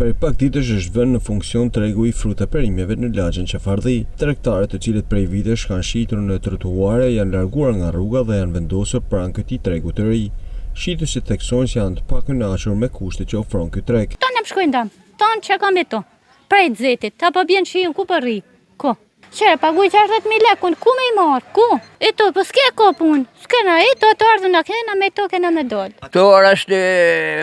Për pak ditësh është vënë në funksion tregu i fruta perimeve në lagjën Qafardhi. Tregtarët, të cilët prej vitesh kanë shitur në trotuare, janë larguar nga rruga dhe janë vendosur pranë këtij tregu të ri. Shituesit theksojnë se janë të pakënaqur me kushtet që ofron ky treg. Tonë shkojnë dam. Tonë çka kam me to. Prej Zetit, apo bjen shiun ku po rri. Ku? Çera paguaj 60.000 lekë, ku më i marr? Ku? E to, po s'ke ka punë. S'kena e to të ardhën na kena me to kena me dol. To është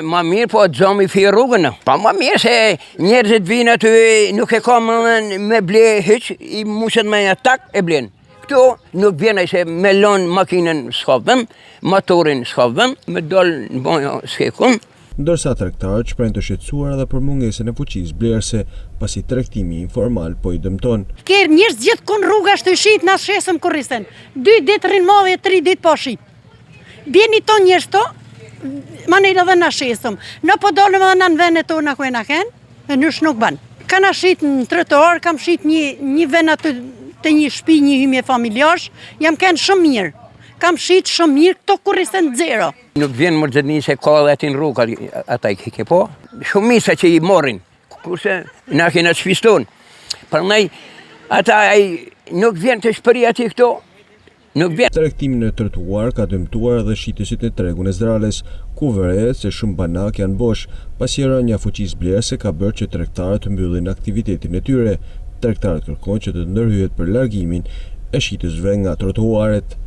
më mirë, po xhomi fi rrugën. Pa më mirë se njerëzit vinë aty nuk e kanë me ble hiç, i mushet me atak e blen. Këtu nuk vjen ai se me lon makinën s'kavëm, motorin s'kavëm, me dol në banjo s'kekun. Ndërsa tregtarët shprehën të shqetësuar edhe për mungesën e fuqisë blerëse, pasi tregtimi informal po i dëmton. Kërë njerëz gjithkund rruga është të shit, na shesëm kurrisen. 2 ditë rrin mave, 3 ditë po shit. Bjeni to njerëz to, ma ne edhe na shesëm. Në po dolëm edhe në vene to na ku e na ken, e nësh nuk ban. Ka na shit në trotuar, kam shit një ven aty të një shtëpi, një hymje familjash, jam ken shumë mirë. Kam shit shumë mirë, këto kurrisen zero. Nuk vjen më gjithni se ka dhe atin rrugë, ata i ke po. Shumisa që i morin, kurse na kena të shpiston. Për nej, ata nuk vjen të shpëri ati këto, nuk vjen. Tregtimi në trotuar ka dëmtuar edhe shitësit në tregun e Zrales, ku vërehet se shumë banak janë bosh, pasi rënja fuqisë blerëse ka bërë që tregtarët të mbyllin aktivitetin e tyre. Tregtarët kërkojnë që të ndërhyhet për largimin e shitësve nga trotuaret.